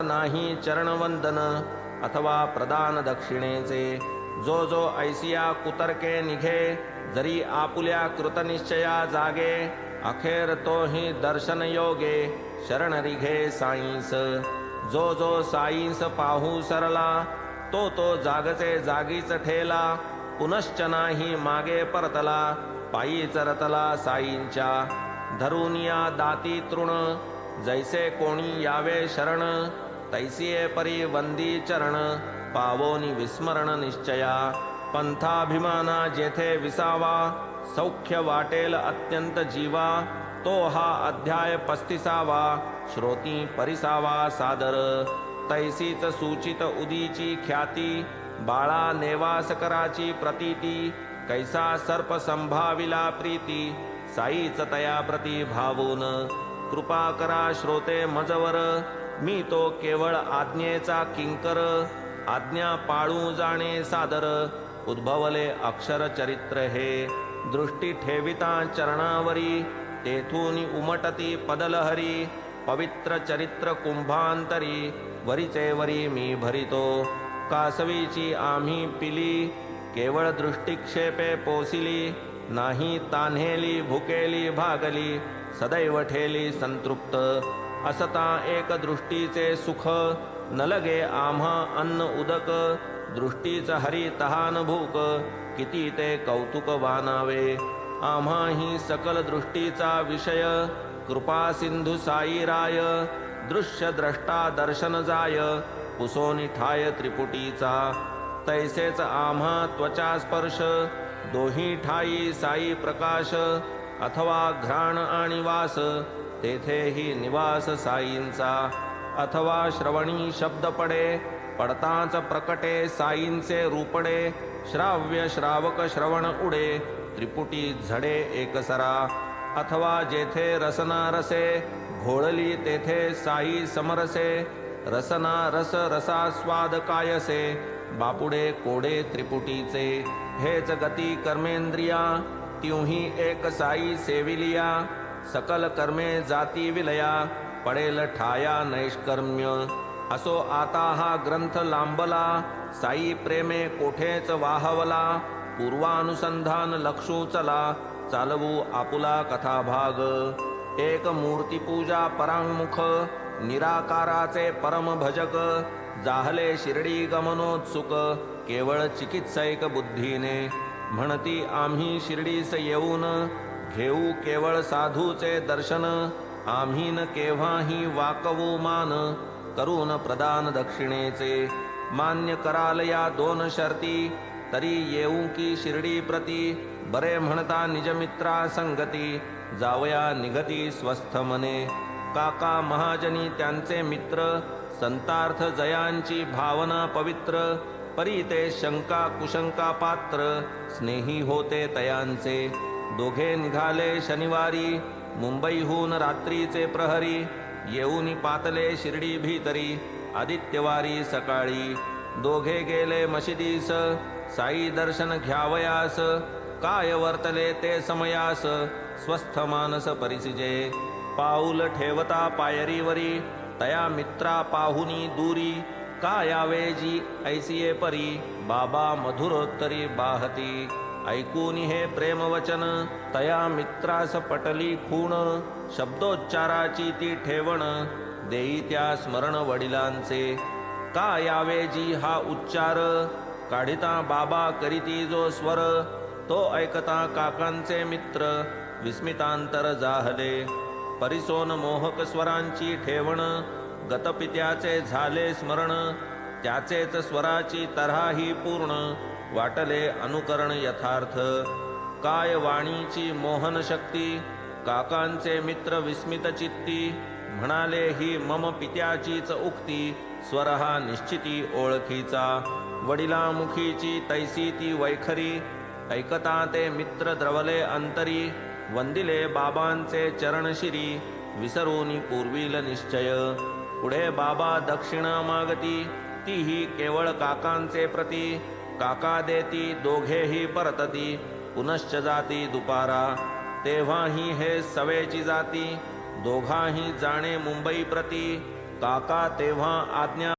नाही चरणवंदन अथवा प्रदान दक्षिणेचे. जो जो ऐसिया कुतर्के निघे, जरी आपुल्या कृतनिश्चया जागे, अखेर तोही दर्शन योगे शरण रिघे साईंस. जो जो साईंस पाहू सरला, तो तो जागचे जागीच ठेला, पुनश्च नाही मागे परतला, पायीच रतला साईंच्या. धरुनिया दाती तृण, जैसे कोणी यावे शरण, तैसिये परी वंदी चरण, पावोनी विस्मरण निश्चया. पंथाभिमाना जेथे विसावा, सौख्य वाटेल अत्यंत जीवा, तो हा अध्याय 35वा, श्रोती परिसावा सादर. तैसीच सूचित उदीची ख्याती, बाळा नेवास कराची प्रतीती, कैसा सर्प संभाविला प्रीती, साईच तया प्रती भावून. कृपा करा श्रोते मजवर, मी तो केवळ आज्ञेचा किंकर, आज्ञा पाळू जाणे सादर, उद्भवले अक्षर चरित्र हे. दृष्टी ठेविता चरणावरी, तेथून उमटती पदलहरी, पवित्र चरित्र कुंभांतरी, वरीचे वरी मी भरितो. कासवीची आम्ही पिली, केवळ दृष्टिक्षेपे पोसिली, नाही तान्हेली भुकेली भागली, सदैव ठेली संतृप्त. असता एक दृष्टीचे सुख, न लगे आम्हा अन्न उदक, दृष्टीच हरी तहान भूक, किती ते कौतुक वानावे. आम्हा ही सकल दृष्टीचा विषय, कृपा सिंधू साई राय, दृश्य द्रष्टा दर्शन जाय, पुसोनी ठाय त्रिपुटीचा. तैसेच आम्हा त्वचा स्पर्श, दोही ठाई साई प्रकाश, अथवा घ्राण आणि वास, तेथेही निवास साईंचा. अथवा श्रवणी शब्द पडे, पडताच प्रकटे साईंचे रूपडे, श्राव्य श्रावक श्रवण उडे, त्रिपुटी झडे एकसरा. अथवा जेथे रसना रसे, घोळली तेथे साई समरसे, रसना रस रसास्वाद कायसे, बापुडे कोडे त्रिपुटीचे. हेच गती कर्मेंद्रिया, त्यूही एक साई सेविलिया, सकल कर्मे जाती विलया, पडेल ठाया नैष्कर्म्य. असो आता हा ग्रंथ लांबला, साई प्रेमे कोठेच वाहवला, पूर्वानुसंधान लक्षू चला, चालवू आपुला कथाभाग. एक मूर्तिपूजा परांमुख, निराकाराचे परम भजक, जाहले शिर्डी गमनोत्सुक, केवळ चिकित्सैक बुद्धीने. म्हणती आम्ही शिर्डीस येऊन, घेऊ केवळ साधूचे दर्शन, आम्ही न केव्हाही वाकवू मान, करून प्रदान दक्षिणेचे. मान्य कराल या 2 शर्ती, तरी येऊ की शिर्डी प्रती, बरे म्हणता निजमित्रा संगती, जावया निगती स्वस्थ मने. काका महाजनी त्यांचे मित्र, संतार्थ जयांची भावना पवित्र, परी ते शंका कुशंका पात्र, स्नेही होते तयांचे. दोघे निघाले शनिवारी, मुंबईहून रात्रीचे प्रहरी, येऊनी पातले शिर्डी भीतरी, आदित्यवारी सकाळी. दोघे गेले मशिदीस, साई दर्शन घ्यावयास, काय वर्तले ते समयास, स्वस्थ मानस परिसिजे. पाऊल ठेवता पायरीवरी, तया मित्रा पाहुनी दूरी, का यावे जी ऐसिये परी, बाबा मधुरोत्तरी बाहती. ऐकून हे प्रेमवचन, तया मित्रास पटली खूण, शब्दोच्चाराची ती ठेवण, देई त्या स्मरण वडिलांचे. का यावे जी हा उच्चार, काढिता बाबा करीती जो स्वर, तो ऐकता काकांचे मित्र, विस्मितांतर जाहले. परिसोन मोहक स्वरांची ठेवण, गतपित्याचे झाले स्मरण, त्याचेच स्वराची तऱ्हाही पूर्ण, वाटले अनुकरण यथार्थ. काय वाणीची मोहन शक्ती, काकांचे मित्र विस्मित चित्ती, म्हणाले ही मम पित्याचीच उक्ती, स्वर हा निश्चिती ओळखीचा. वडिलामुखीची तैसी ती वैखरी, ऐकता ते मित्र द्रवले अंतरी, वंदिले बाबांचे चरणशिरी, विसरूनी पूर्वील निश्चय. पुढे बाबा दक्षिणा मागती, तीही केवळ काकांचे प्रती, काका देती दोघेही परतती, पुनश्च जाती दुपारा. तेव्हाही हे सवेची जाती, दोघाही जाणे मुंबई प्रती, काका तेव्हा आज्ञा